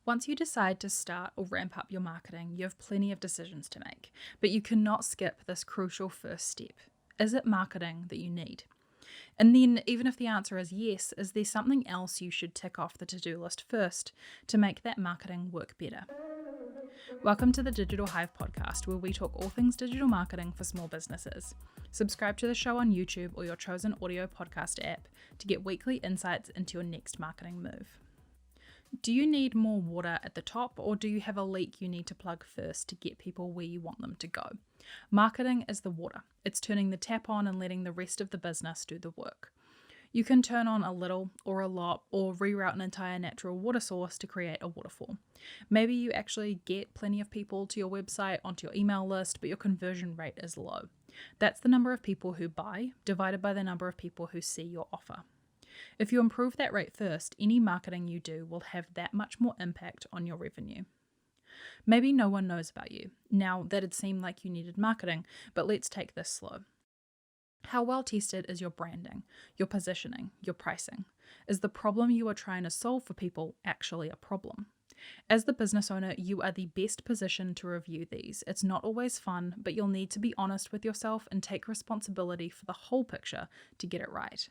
Once you decide to start or ramp up your marketing, you have plenty of decisions to make, but you cannot skip this crucial first step. Is it marketing that you need? And then, even if the answer is yes, is there something else you should tick off the to-do list first to make that marketing work better? Welcome to the Digital Hive Podcast, where we talk all things digital marketing for small businesses. Subscribe to the show on YouTube or your chosen audio podcast app to get weekly insights into your next marketing move. Do you need more water at the top, or do you have a leak you need to plug first to get people where you want them to go? Marketing is the water. It's turning the tap on and letting the rest of the business do the work. You can turn on a little or a lot or reroute an entire natural water source to create a waterfall. Maybe you actually get plenty of people to your website, onto your email list, but your conversion rate is low. That's the number of people who buy divided by the number of people who see your offer. If you improve that rate first, any marketing you do will have that much more impact on your revenue. Maybe no one knows about you. Now, that'd seem like you needed marketing, but let's take this slow. How well tested is your branding, your positioning, your pricing? Is the problem you are trying to solve for people actually a problem? As the business owner, you are the best positioned to review these. It's not always fun, but you'll need to be honest with yourself and take responsibility for the whole picture to get it right.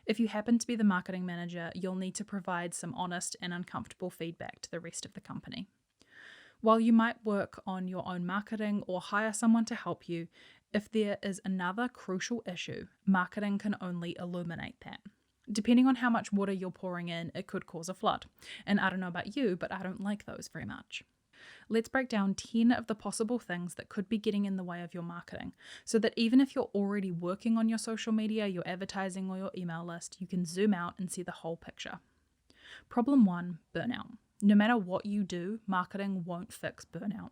If you happen to be the marketing manager, you'll need to provide some honest and uncomfortable feedback to the rest of the company. While you might work on your own marketing or hire someone to help you, if there is another crucial issue, marketing can only illuminate that. Depending on how much water you're pouring in, it could cause a flood. And I don't know about you, but I don't like those very much. Let's break down 10 of the possible things that could be getting in the way of your marketing, so that even if you're already working on your social media, your advertising, or your email list, you can zoom out and see the whole picture. Problem 1, burnout. No matter what you do, marketing won't fix burnout.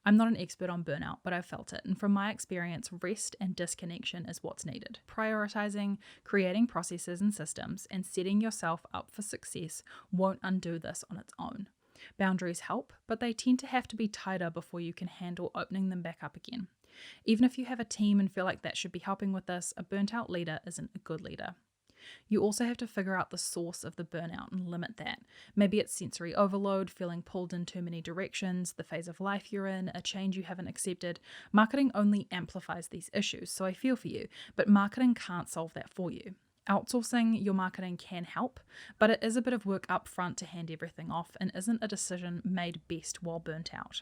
I'm not an expert on burnout, but I've felt it, and from my experience, rest and disconnection is what's needed. Prioritizing, creating processes and systems, and setting yourself up for success won't undo this on its own. Boundaries help, but they tend to have to be tighter before you can handle opening them back up again. Even if you have a team and feel like that should be helping with this, a burnt out leader isn't a good leader. You also have to figure out the source of the burnout and limit that. Maybe it's sensory overload, feeling pulled in too many directions, the phase of life you're in, a change you haven't accepted. Marketing only amplifies these issues, so I feel for you, but marketing can't solve that for you. Outsourcing your marketing can help, but it is a bit of work up front to hand everything off and isn't a decision made best while burnt out.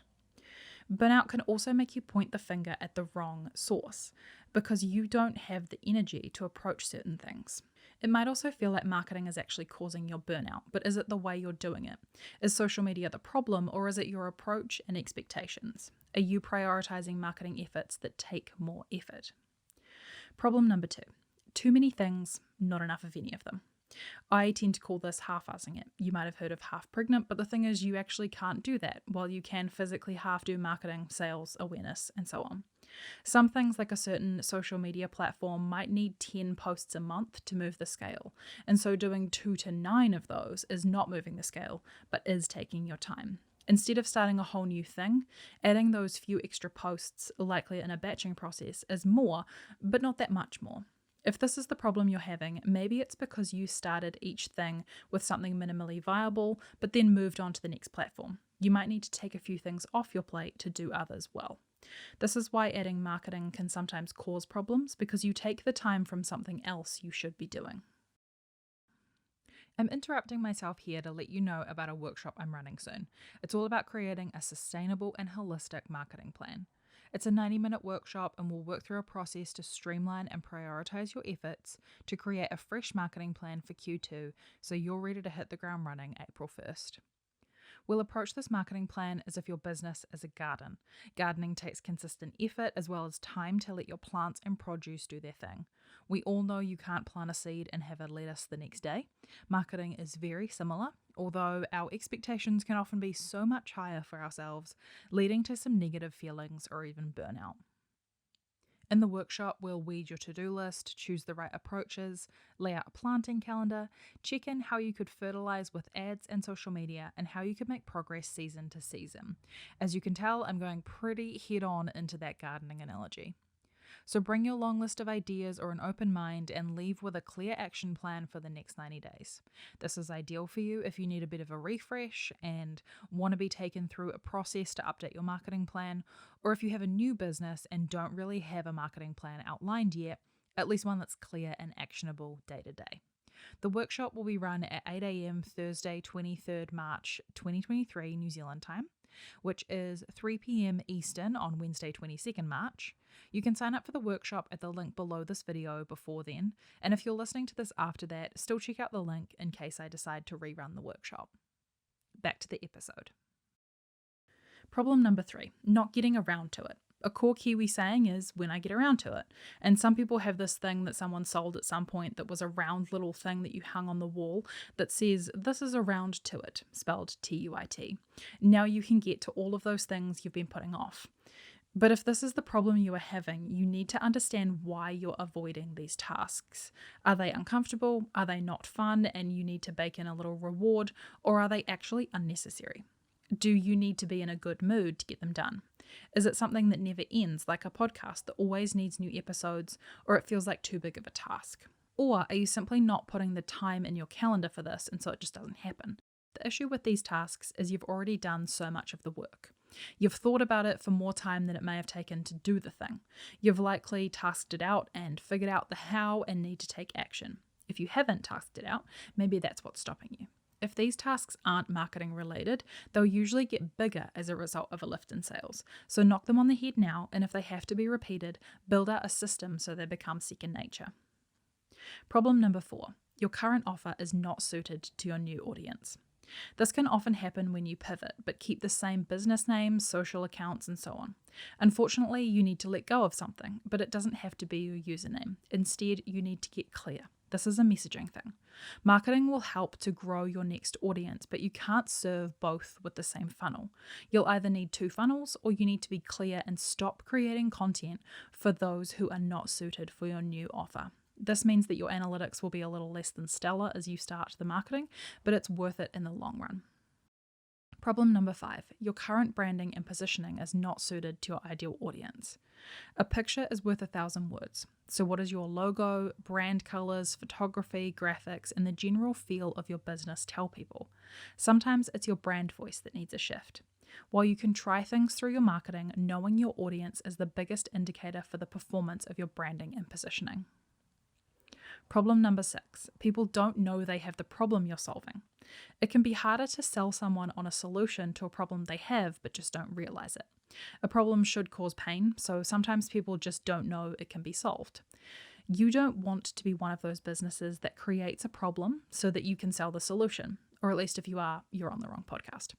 Burnout can also make you point the finger at the wrong source because you don't have the energy to approach certain things. It might also feel like marketing is actually causing your burnout, but is it the way you're doing it? Is social media the problem, or is it your approach and expectations? Are you prioritizing marketing efforts that take more effort? Problem number 2. Too many things, not enough of any of them. I tend to call this half-assing it. You might have heard of half pregnant, but the thing is you actually can't do that, while you can physically half do marketing, sales, awareness, and so on. Some things like a certain social media platform might need 10 posts a month to move the scale, and so doing 2 to 9 of those is not moving the scale, but is taking your time. Instead of starting a whole new thing, adding those few extra posts, likely in a batching process, is more, but not that much more. If this is the problem you're having, maybe it's because you started each thing with something minimally viable, but then moved on to the next platform. You might need to take a few things off your plate to do others well. This is why adding marketing can sometimes cause problems, because you take the time from something else you should be doing. I'm interrupting myself here to let you know about a workshop I'm running soon. It's all about creating a sustainable and holistic marketing plan. It's a 90-minute workshop, and we'll work through a process to streamline and prioritize your efforts to create a fresh marketing plan for Q2 so you're ready to hit the ground running April 1st. We'll approach this marketing plan as if your business is a garden. Gardening takes consistent effort as well as time to let your plants and produce do their thing. We all know you can't plant a seed and have a lettuce the next day. Marketing is very similar, although our expectations can often be so much higher for ourselves, leading to some negative feelings or even burnout. In the workshop, we'll weed your to-do list, choose the right approaches, lay out a planting calendar, check in how you could fertilize with ads and social media, and how you could make progress season to season. As you can tell, I'm going pretty head-on into that gardening analogy. So bring your long list of ideas or an open mind and leave with a clear action plan for the next 90 days. This is ideal for you if you need a bit of a refresh and want to be taken through a process to update your marketing plan, or if you have a new business and don't really have a marketing plan outlined yet, at least one that's clear and actionable day to day. The workshop will be run at 8 a.m. Thursday, 23rd March 2023 New Zealand time, which is 3 p.m. Eastern on Wednesday, 22nd March. You can sign up for the workshop at the link below this video before then, and if you're listening to this after that, still check out the link in case I decide to rerun the workshop. Back to the episode. Problem number 3, not getting around to it. A core Kiwi saying is, when I get around to it. And some people have this thing that someone sold at some point that was a round little thing that you hung on the wall that says, this is a round to it, spelled T-U-I-T. Now you can get to all of those things you've been putting off. But if this is the problem you are having, you need to understand why you're avoiding these tasks. Are they uncomfortable? Are they not fun and you need to bake in a little reward? Or are they actually unnecessary? Do you need to be in a good mood to get them done? Is it something that never ends, like a podcast that always needs new episodes, or it feels like too big of a task? Or are you simply not putting the time in your calendar for this and so it just doesn't happen? The issue with these tasks is you've already done so much of the work. You've thought about it for more time than it may have taken to do the thing. You've likely tasked it out and figured out the how and need to take action. If you haven't tasked it out, maybe that's what's stopping you. If these tasks aren't marketing related, they'll usually get bigger as a result of a lift in sales. So knock them on the head now, and if they have to be repeated, build out a system so they become second nature. Problem number 4, your current offer is not suited to your new audience. This can often happen when you pivot, but keep the same business names, social accounts, and so on. Unfortunately, you need to let go of something, but it doesn't have to be your username. Instead, you need to get clear. This is a messaging thing. Marketing will help to grow your next audience, but you can't serve both with the same funnel. You'll either need 2 funnels or you need to be clear and stop creating content for those who are not suited for your new offer. This means that your analytics will be a little less than stellar as you start the marketing, but it's worth it in the long run. Problem number 5, your current branding and positioning is not suited to your ideal audience. A picture is worth 1,000 words. So what does your logo, brand colors, photography, graphics, and the general feel of your business tell people? Sometimes it's your brand voice that needs a shift. While you can try things through your marketing, knowing your audience is the biggest indicator for the performance of your branding and positioning. Problem number 6, people don't know they have the problem you're solving. It can be harder to sell someone on a solution to a problem they have but just don't realize it. A problem should cause pain, so sometimes people just don't know it can be solved. You don't want to be one of those businesses that creates a problem so that you can sell the solution. Or at least if you are, you're on the wrong podcast.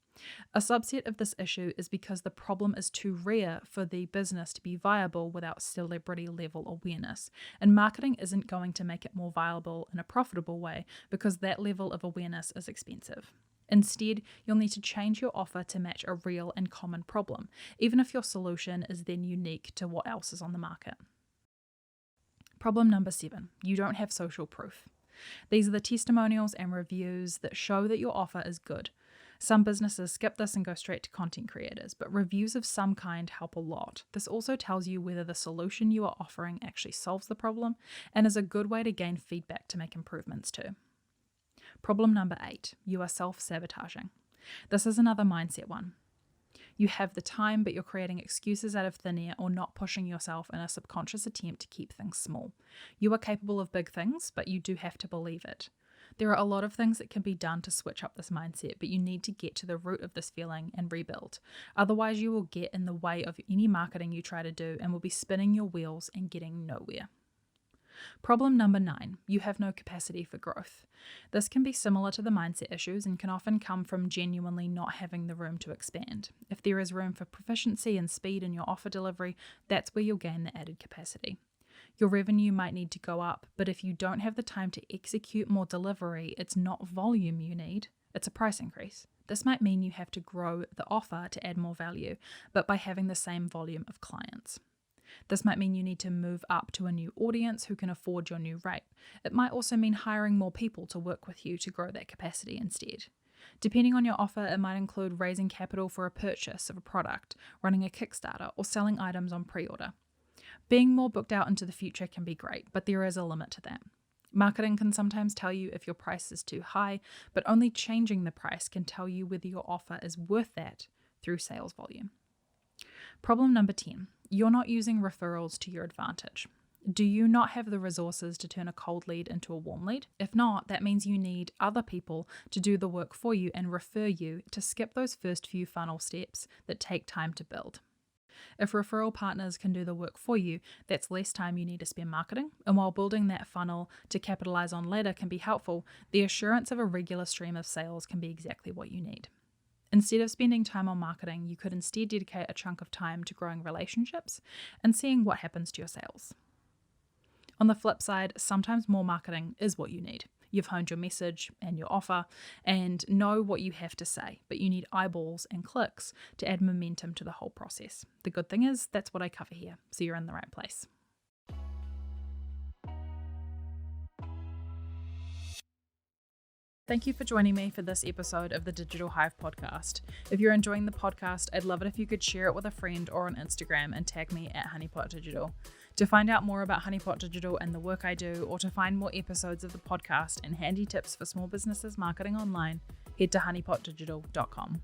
A subset of this issue is because the problem is too rare for the business to be viable without celebrity level awareness. And marketing isn't going to make it more viable in a profitable way because that level of awareness is expensive. Instead, you'll need to change your offer to match a real and common problem, even if your solution is then unique to what else is on the market. Problem number 7, you don't have social proof. These are the testimonials and reviews that show that your offer is good. Some businesses skip this and go straight to content creators, but reviews of some kind help a lot. This also tells you whether the solution you are offering actually solves the problem and is a good way to gain feedback to make improvements to. Problem number 8, you are self-sabotaging. This is another mindset one. You have the time, but you're creating excuses out of thin air or not pushing yourself in a subconscious attempt to keep things small. You are capable of big things, but you do have to believe it. There are a lot of things that can be done to switch up this mindset, but you need to get to the root of this feeling and rebuild. Otherwise, you will get in the way of any marketing you try to do and will be spinning your wheels and getting nowhere. Problem number 9, you have no capacity for growth. This can be similar to the mindset issues and can often come from genuinely not having the room to expand. If there is room for proficiency and speed in your offer delivery, that's where you'll gain the added capacity. Your revenue might need to go up, but if you don't have the time to execute more delivery, it's not volume you need, it's a price increase. This might mean you have to grow the offer to add more value, but by having the same volume of clients. This might mean you need to move up to a new audience who can afford your new rate. It might also mean hiring more people to work with you to grow that capacity instead. Depending on your offer, it might include raising capital for a purchase of a product, running a Kickstarter, or selling items on pre-order. Being more booked out into the future can be great, but there is a limit to that. Marketing can sometimes tell you if your price is too high, but only changing the price can tell you whether your offer is worth that through sales volume. Problem number 10, you're not using referrals to your advantage. Do you not have the resources to turn a cold lead into a warm lead? If not, that means you need other people to do the work for you and refer you to skip those first few funnel steps that take time to build. If referral partners can do the work for you, that's less time you need to spend marketing, and while building that funnel to capitalize on later can be helpful, the assurance of a regular stream of sales can be exactly what you need. Instead of spending time on marketing, you could instead dedicate a chunk of time to growing relationships and seeing what happens to your sales. On the flip side, sometimes more marketing is what you need. You've honed your message and your offer and know what you have to say, but you need eyeballs and clicks to add momentum to the whole process. The good thing is that's what I cover here, so you're in the right place. Thank you for joining me for this episode of the Digital Hive Podcast. If you're enjoying the podcast, I'd love it if you could share it with a friend or on Instagram and tag me at Honeypot Digital. To find out more about Honeypot Digital and the work I do, or to find more episodes of the podcast and handy tips for small businesses marketing online, head to honeypotdigital.com.